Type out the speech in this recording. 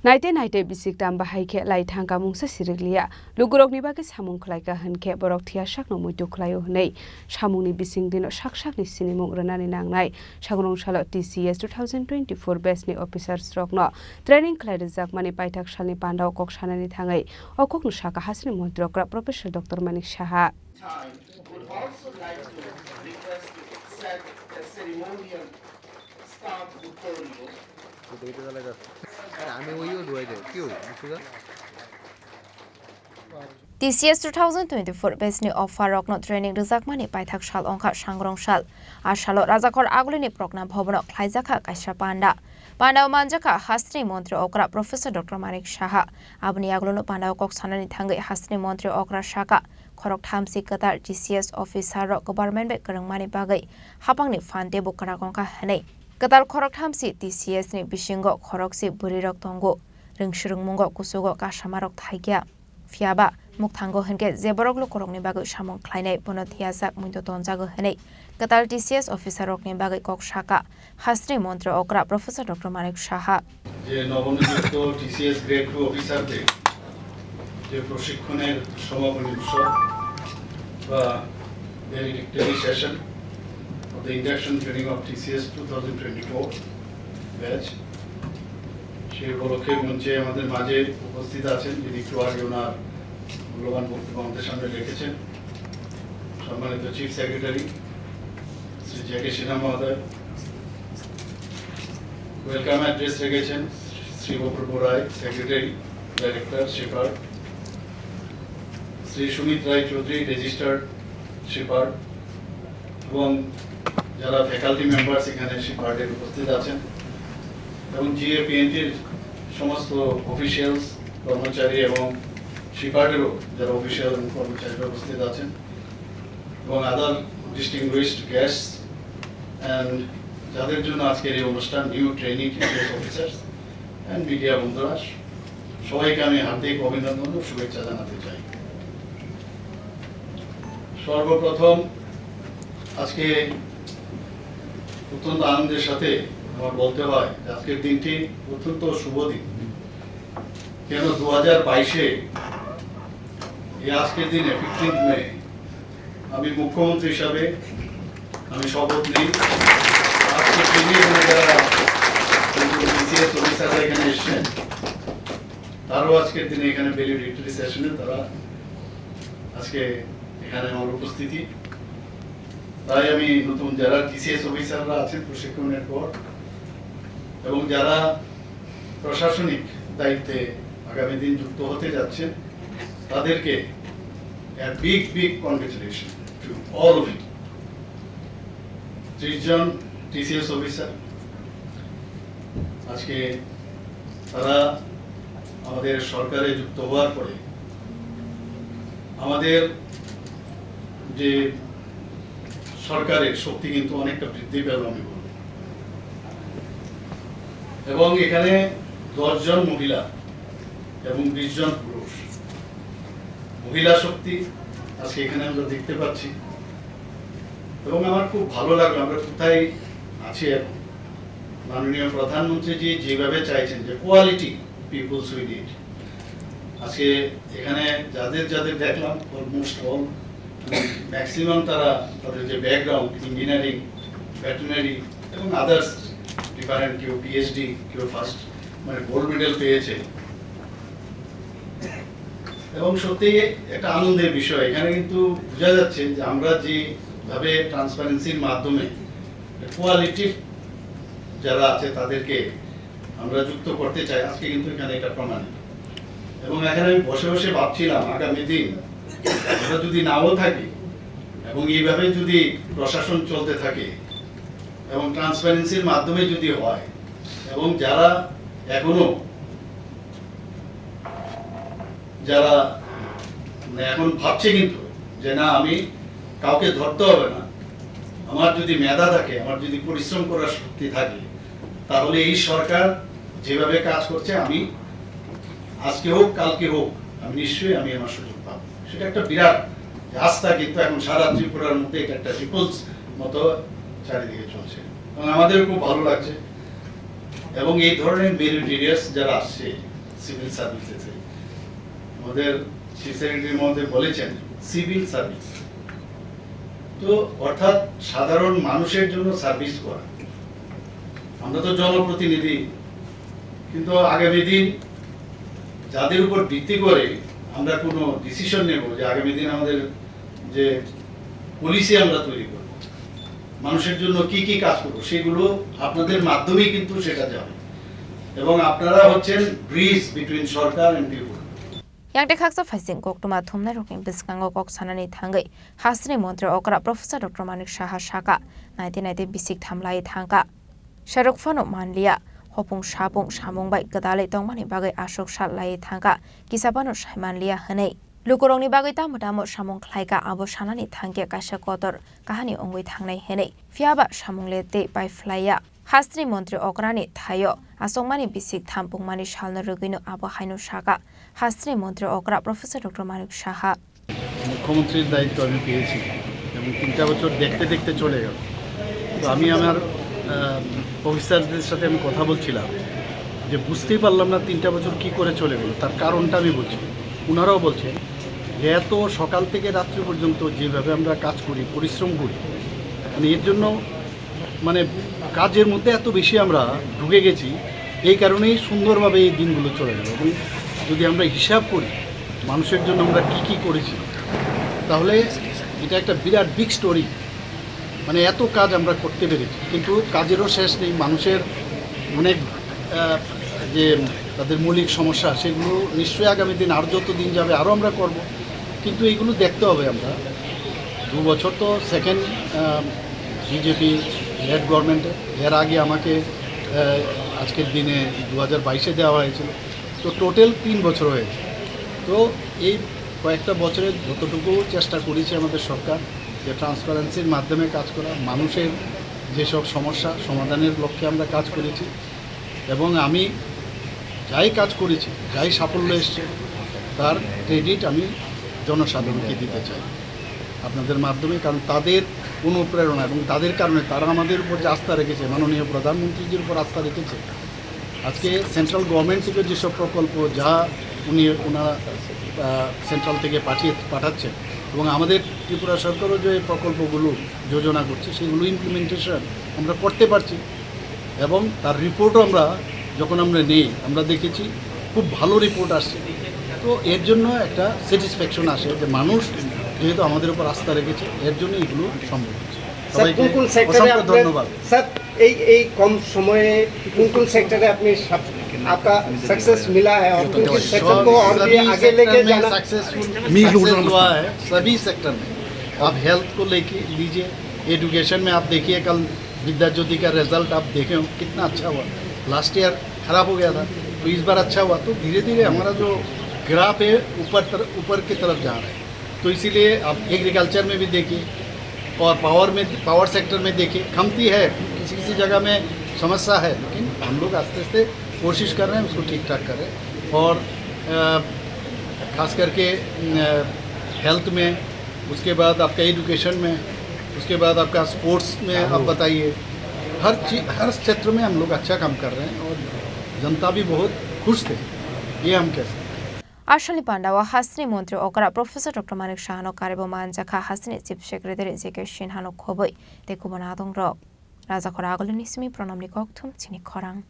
नाइटे बिसिक दाम बाहायखे लाइथां गामुंसा सिरिगलिया लुगुरकनि बागे सामुं खलायका होनखे बरक थिया शाकनो मुइतु खलायो हनै सामुंनि बिसिं दिनो शाकनि सिनिमुं रनानि नांनाय सागरं सालो TCS 2024 बेसनि अफिसार्स रकनो ट्रेनिंग खलायदो जाकमानि पाइथाक सालनि पान्डाव कक सानानि थाङै अककनु शाका हासिनि मन्त्रकरा professor doctor Manik Saha TCS 2024 बेसनि अफार रकनो ट्रेनिंग रिजाकमानि पाइथाक साल अंखा सांग्रं साल आशालो राजाखर आगुलिनि प्रग्राम भवन खलाइजाखा काइसा पान्डाव मानजाखा हास्ट्रि मन्त्री अकरा प्रोफेसर डक्टर मानिक साहा आबनि आगुलनो पान्डाव कक सानानि थाङै हास्ट्रि मन्त्री अकरा साका खरक थामसि कतार TCS अफिसार गभर्नमेन्ट बे करंमानि बागै हापांनि फान्ते बुकरा गंखा हनै कताल खरक थामसि TCS नि बिसिंगो खरकसि बुरिरक तंगो रिंसुरुंमुंगो कुसुगो कासामारक थाइगिया फियाबा मुक्थांगो हनके जेबरगलो करंनि बागै सामं खलायनाय बनथियाजाक मुइतो तनजागो हनै कताल TCS अफिसार रकनि बागै कक साका हास्ट्रि मन्त्री अकरा प्रोफेसर डक्टर मानिक साहा যে নবনিযুক্ত TCS গ্রেড 2 অফিসারদের যে প্রশিক্ষণের সমাপনী উৎসব বা valedictory session of the induction training of TCS 2024 batch সেই উপলক্ষে মঞ্চে আমাদের মাঝে উপস্থিত আছেন যিনি একটু আগে ওনার মূল্যবান বক্তব্য আমাদের সামনে রেখেছেন সম্মানিত chief secretary Shri JK Sinha মহোদয় ওয়েলকাম অ্যাড্রেস রেখেছেন শ্রী অপূর্ব রায় সেক্রেটারি ডাইরেক্টর শিপার শ্রী সুমিত রায় চৌধুরী রেজিস্টার্ড শিপার এবং যারা ফ্যাকাল্টি মেম্বার্স এখানে শিপার্ডের উপস্থিত আছেন এবং GAPNTর সমস্ত অফিসিয়ালস কর্মচারী এবং শিপার্ডেরও যারা অফিসিয়াল এবং কর্মচারীরা উপস্থিত আছেন এবং আদার ডিস্টিংগুইশড গেস্টস অ্যান্ড যাদের জন্য আজকের এই অনুষ্ঠান new training TCS officers and media বন্ধুরা সবাইকে আমি হার্দিক অভিনন্দন ও শুভেচ্ছা জানাতে চাই। সর্বপ্রথম আজকে অত্যন্ত আনন্দের সাথে আমার বলতে হয় আজকের দিনটি অত্যন্ত শুভ দিন কেন 2022-এ এই আজকের দিনে 15 মে আমি মুখ্যমন্ত্রী হিসাবে আমি শপথ নিই আজকের দিনে যারা TCS অফিসাররা এখানে এসেছেন তারাও আজকের দিনে এখানে ভ্যালিডিক্টরি সেশনে তারা আজকে এখানে আমার উপস্থিতি তাই আমি নতুন যারা TCS অফিসাররা আছেন প্রশিক্ষণের পর এবং যারা প্রশাসনিক দায়িত্বে আগামী দিন যুক্ত হতে যাচ্ছেন তাদেরকে big congratulation to all of you 30 জন TCS অফিসার আজকে তারা আমাদের সরকারে যুক্ত হওয়ার পরে আমাদের যে সরকারের শক্তি কিন্তু অনেকটা বৃদ্ধি পেল আমি বলব এবং এখানে 10 জন মহিলা এবং 20 জন পুরুষ মহিলা শক্তি আজকে এখানে আমরা দেখতে পাচ্ছি এবং আমার খুব ভালো লাগলো আমরা কোথায় আছি এখন মাননীয় প্রধানমন্ত্রী জি যেভাবে চাইছেন যে কোয়ালিটি পিপলস উই নিড আজকে এখানে যাদের দেখলাম অলমোস্ট অল ম্যাক্সিমাম তারা তাদের যে ব্যাকগ্রাউন্ড ইঞ্জিনিয়ারিং ভেটেরিনারি এবং আদার্স ডিপার্টমেন্ট কেউ PhD কেউ ফার্স্ট মানে গোল্ড মেডেল পেয়েছে এবং সত্যি একটা আনন্দের বিষয় এখানে কিন্তু বোঝা যাচ্ছে যে আমরা যেভাবে ট্রান্সপারেন্সির মাধ্যমে কোয়ালিটি যারা আছে তাদেরকে আমরা যুক্ত করতে চাই আজকে কিন্তু এখানে এটা প্রমাণিত এবং এখানে আমি বসে বসে ভাবছিলাম আগামী দিন আমরা যদি নাও থাকি এবং এইভাবে যদি প্রশাসন চলতে থাকে এবং ট্রান্সপারেন্সির মাধ্যমে যদি হয় এবং যারা এখনো যারা এখন ভাবছে কিন্তু যে না আমি কাউকে ধরতে হবে না আমার যদি মেধা থাকে আমার যদি পরিশ্রম করার শক্তি থাকে তাহলে এই সরকার যেভাবে কাজ করছে আমি আজকে হোক কালকে হোক আমি নিশ্চয়ই আমি আমার সুযোগ পাবো সেটা একটা বিরাট আস্থা কিন্তু এখন সারা ত্রিপুরার মধ্যে এটা একটা রিপলস মতো চারিদিকে চলছে এবং আমাদের খুব ভালো লাগছে এবং এই ধরনের মেরিটোরিয়াস যারা আসছে সিভিল সার্ভিসেসে। আমাদের চিফ সেক্রেটারি মহোদয় বলেছেন সিভিল সার্ভিস, তো অর্থাৎ সাধারণ মানুষের জন্য সার্ভিস করা। আমরা তো জনপ্রতিনিধি, কিন্তু আগামী দিন যাদের উপর ভিত্তি করে আমরা কোনো ডিসিশন নেব যে আগামী দিন আমাদের যে পলিসি আমরা তৈরি করব, মানুষের জন্য কি কি কাজ করব, সেগুলো আপনাদের মাধ্যমেই কিন্তু সেটা যাবে, এবং আপনারা হচ্ছেন ব্রিজ বিটুইন সরকার and people. yang de khaksa faising kok tuma thumna roking biskango kok sanani thangai hasri mantri okra professor dr manik saha shaka 1990 bisik thamlai thangka sharok phano manlia hopung sabung samung bai gadalai tongmani bagai ashok sallai thangka kisabano saimanlia hanei lukurongni bagai tamutamo samung khlaika abo sanani thangke kaisa kotor kahani ongoi thangnai henei fiaba samungle te bai flya hasri mantri okrani thayo asongmani bisik thampungmani salno rugino abo haino shaka hasri mantri okra professor dr manik saha মুখ্যমন্ত্রীর দায়িত্ব আমি পেয়েছি এবং 3টা বছর দেখতে দেখতে চলে গেল। তো আমি আমার অফিসারদের সাথে আমি কথা বলছিলাম যে বুঝতেই পারলাম না 3টা বছর কি করে চলে গেল। তার কারণটা আমি বলছি, ওনারাও বলছেন যে এত সকাল থেকে রাত্রি পর্যন্ত যেভাবে আমরা কাজ করি, পরিশ্রম করি, মানে এর জন্য মানে কাজের মধ্যে এত বেশি আমরা ঢুকে গেছি, এই কারণেই সুন্দরভাবে এই দিনগুলো চলে গেল। এবং যদি আমরা হিসাব করি মানুষের জন্য আমরা কি কি করেছি, তাহলে এটা একটা বিরাট বিগ স্টোরি। মানে এত কাজ আমরা করতে পেরেছি, কিন্তু কাজেরও শেষ নেই। মানুষের অনেক যে তাদের মৌলিক সমস্যা, সেগুলো নিশ্চয়ই আগামী দিন আরও যত দিন যাবে আরও আমরা করব, কিন্তু এইগুলো দেখতে হবে। আমরা 2 বছর তো সেকেন্ড বিজেপি লেড গভর্নমেন্টে, এর আগে আমাকে আজকের দিনে 2022-এ দেওয়া হয়েছিল, তো টোটাল 3 বছর হয়েছে। তো এই কয়েকটা বছরে যতটুকু চেষ্টা করেছে আমাদের সরকার যে ট্রান্সপারেন্সির মাধ্যমে কাজ করা, মানুষের যেসব সমস্যা সমাধানের লক্ষ্যে আমরা কাজ করেছি, এবং আমি যাই কাজ করেছি, যাই সাফল্য এসছে, তার ক্রেডিট আমি জনসাধারণকে দিতে চাই আপনাদের মাধ্যমে। কারণ তাদের অনুপ্রেরণা এবং তাদের কারণে তারা আমাদের উপর যে আস্থা রেখেছে, মাননীয় প্রধানমন্ত্রীজির উপর আস্থা রেখেছে। আজকে সেন্ট্রাল গভর্নমেন্ট থেকে যেসব প্রকল্প যা ওনারা সেন্ট্রাল থেকে পাঠাচ্ছে, এবং আমাদের ত্রিপুরা সরকারও যে প্রকল্পগুলো যোজনা করছে, সেগুলো ইমপ্লিমেন্টেশন আমরা করতে পারছি, এবং তার রিপোর্টও আমরা যখন আমরা নেই, আমরা দেখেছি খুব ভালো রিপোর্ট আসছে। তো এর জন্য একটা স্যাটিসফ্যাকশন আসে যে মানুষ যেহেতু আমাদের উপর আস্থা রেখেছে, এর জন্য এগুলো সম্ভব হচ্ছে। সবাইকে অসংখ্য ধন্যবাদ। স্যার, এই কম সময়ে কোন সেক্টরে আপনি आपका सक्सेस मिला है और किस सेक्टर को और भी आगे लेके जाना सक्सेसफुल हुआ है? सभी सेक्टर में। आप हेल्थ को लेके लीजिए, एजुकेशन में आप देखिए, कल विद्या ज्योति का रिजल्ट आप देखे हो कितना अच्छा हुआ। लास्ट ईयर खराब हो गया था, तो इस बार अच्छा हुआ। तो धीरे धीरे हमारा जो ग्राफ है ऊपर की तरफ जा रहा है। तो इसीलिए आप एग्रीकल्चर में भी देखिए और पावर सेक्टर में देखिए, कमती है, किसी जगह में समस्या है, लेकिन हम लोग आस्ते आस्ते कोशिश कर रहे हैं उसको ठीक ठाक करें। और ख़ास करके हेल्थ में, उसके बाद आपका एजुकेशन में, उसके बाद आपका स्पोर्ट्स में आप बताइए, हर क्षेत्र में हम लोग अच्छा काम कर रहे हैं और जनता भी बहुत खुश थे, ये हम कह सकते हैं। Ashali Pandawa Hasni Montri Okra Professor Dr. Manik Shahano Karibo Manjaka Hasni Chief Secretary Education Hano Khoboi Te Kubanadong Rok Raza Koragolinismi Pronamni Koktum Chini Korang